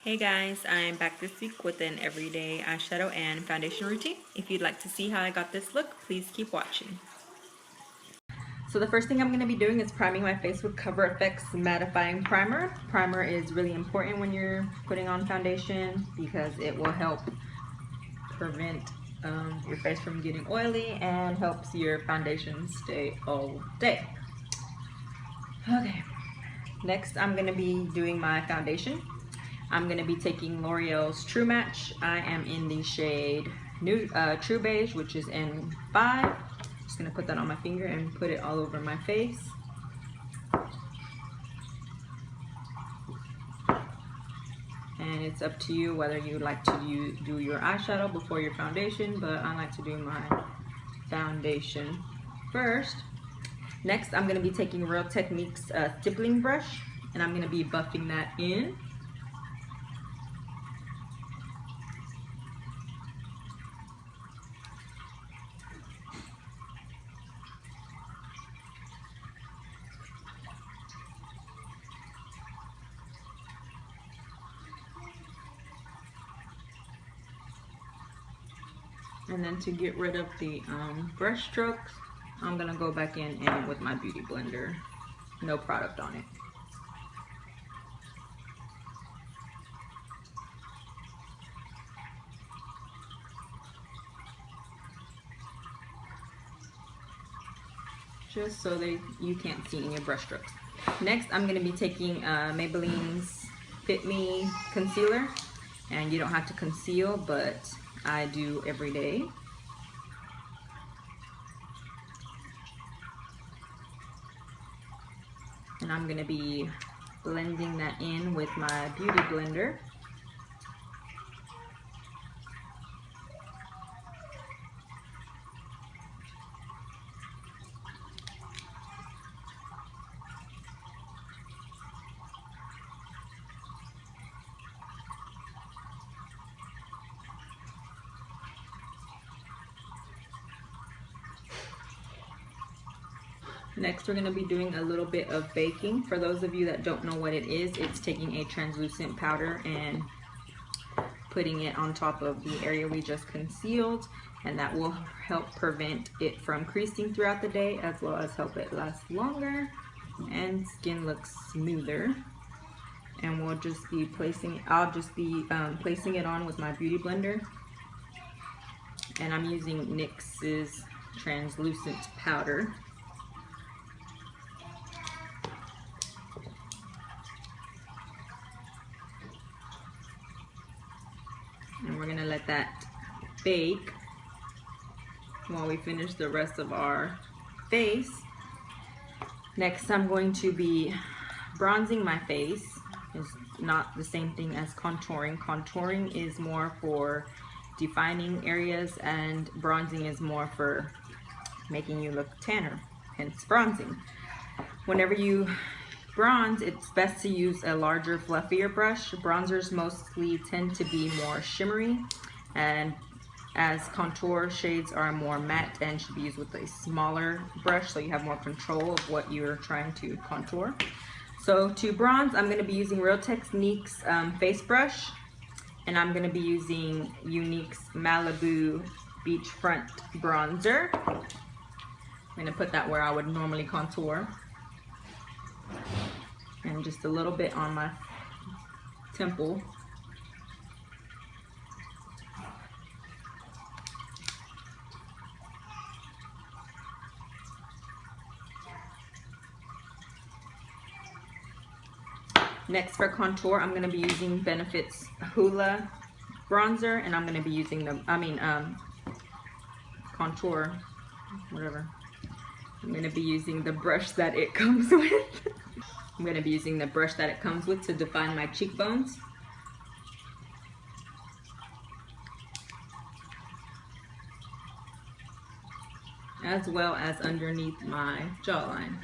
Hey guys, I'm back this week with an everyday eyeshadow and foundation routine. If you'd like to see how I got this look, please keep watching. So the first thing I'm going to be doing is priming my face with Cover FX Mattifying Primer. Primer is really important when you're putting on foundation because it will help prevent your face from getting oily and helps your foundation stay all day. Okay, next I'm going to be doing my foundation. I'm going to be taking L'Oreal's True Match. I am in the shade True Beige, which is N5. Just going to put that on my finger and put it all over my face. And it's up to you whether you like to do your eyeshadow before your foundation, but I like to do my foundation first. Next, I'm going to be taking Real Techniques stippling brush, and I'm going to be buffing that in. And then to get rid of the brush strokes, I'm gonna go back in and with my Beauty Blender, no product on it. Just so that you can't see any brush strokes. Next, I'm gonna be taking Maybelline's Fit Me Concealer, and you don't have to conceal, but I do every day. And I'm gonna be blending that in with my Beauty Blender. Next, we're going to be doing a little bit of baking. For those of you that don't know what it is, it's taking a translucent powder and putting it on top of the area we just concealed, and that will help prevent it from creasing throughout the day, as well as help it last longer and skin looks smoother. And we'll just be I'll just be placing it on with my Beauty Blender, and I'm using NYX's translucent powder. And we're gonna let that bake while we finish the rest of our face. Next, I'm going to be bronzing my face. It's not the same thing as contouring. Contouring is more for defining areas, and bronzing is more for making you look tanner, hence bronzing. Whenever you bronze, it's best to use a larger, fluffier brush. Bronzers mostly tend to be more shimmery, and as contour shades are more matte and should be used with a smaller brush so you have more control of what you're trying to contour. So to bronze, I'm going to be using Real Techniques face brush, and I'm going to be using Younique's Malibu Beachfront bronzer. I'm going to put that where I would normally contour, and just a little bit on my temple. Next, for contour, I'm going to be using Benefit's Hoola bronzer, and I'm going to be using the, contour, whatever. I'm going to be using the brush that it comes with. I'm going to be using the brush that it comes with to define my cheekbones. As well as underneath my jawline.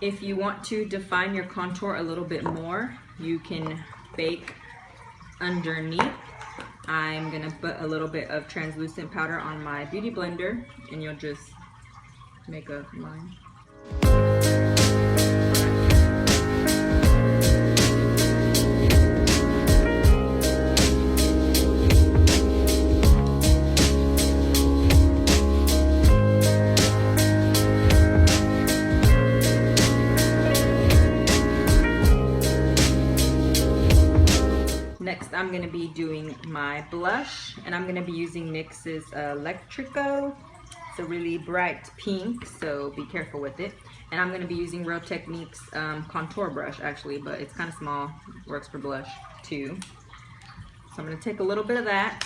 If you want to define your contour a little bit more, you can bake underneath. I'm gonna put a little bit of translucent powder on my Beauty Blender, and you'll just make a line. I'm going to be doing my blush, and I'm going to be using NYX's Electrico. It's a really bright pink, so be careful with it. And I'm going to be using Real Techniques contour brush actually, but it's kind of small, works for blush too. So I'm going to take a little bit of that,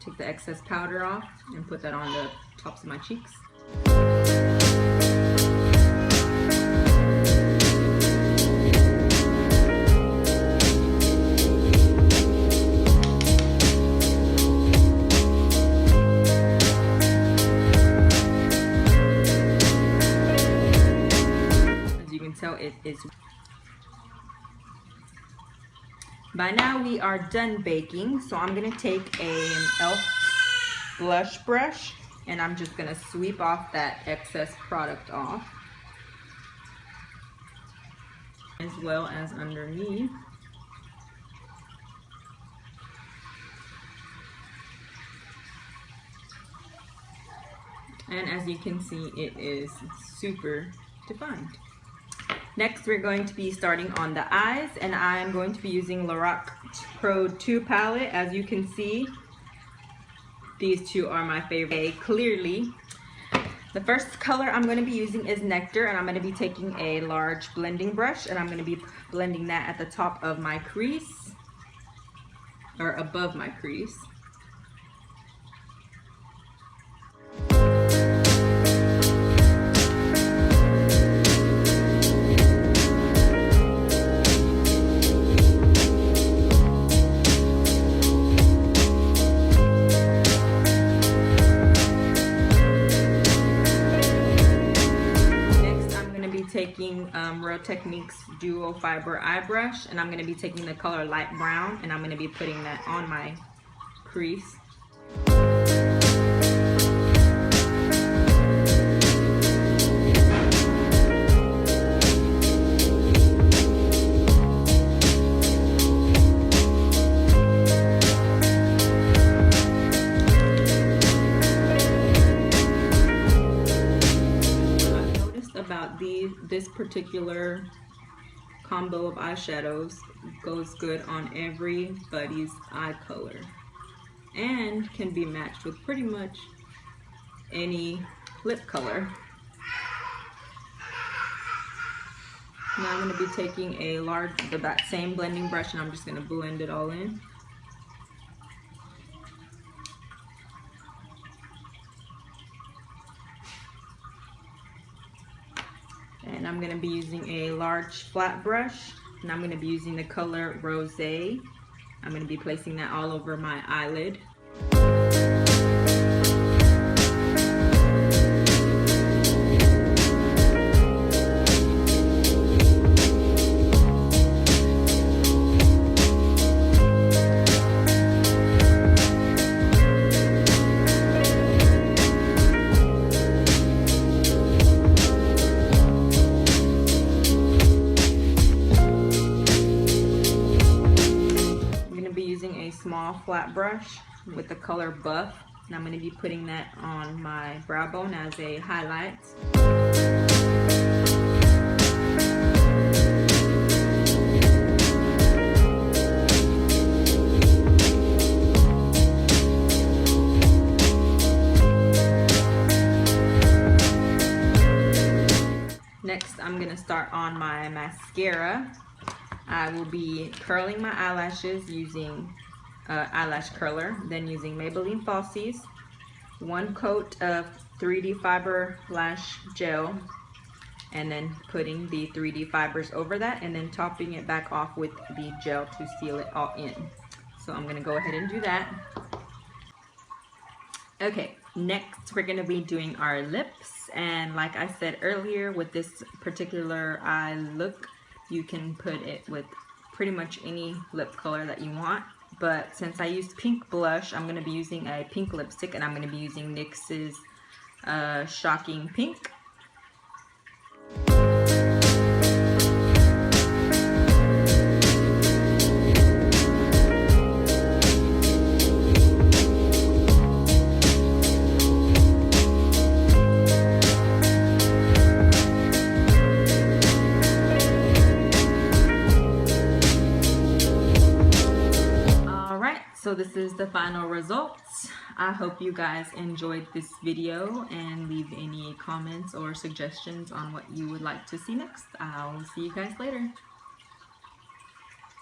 take the excess powder off, and put that on the tops of my cheeks. So it is. By now we are done baking, so I'm gonna take an e.l.f. blush brush and I'm just gonna sweep off that excess product off, as well as underneath. And as you can see, it is super defined. Next, we're going to be starting on the eyes, and I'm going to be using Lorac Pro 2 palette. As you can see, these two are my favorite. Clearly, the first color I'm going to be using is Nectar, and I'm going to be taking a large blending brush, and I'm going to be blending that at the top of my crease, or above my crease. Taking Real Techniques Duo Fiber Eye Brush, and I'm going to be taking the color light brown, and I'm going to be putting that on my crease. This particular combo of eyeshadows goes good on everybody's eye color and can be matched with pretty much any lip color. Now I'm going to be taking that same blending brush, and I'm just going to blend it all in. And I'm going to be using a large flat brush, and I'm going to be using the color Rosé. I'm going to be placing that all over my eyelid. Small flat brush with the color Buff, and I'm going to be putting that on my brow bone as a highlight. Next, I'm going to start on my mascara. I will be curling my eyelashes using eyelash curler, then using Maybelline Falsies, 1 coat of 3D Fiber Lash Gel, and then putting the 3D fibers over that, and then topping it back off with the gel to seal it all in. So I'm going to go ahead and do that. Okay, next we're going to be doing our lips, and like I said earlier, with this particular eye look, you can put it with pretty much any lip color that you want. But since I used pink blush, I'm going to be using a pink lipstick, and I'm going to be using NYX's Shocking Pink. so this is the final results. I hope you guys enjoyed this video, and leave any comments or suggestions on what you would like to see next. I'll see you guys later.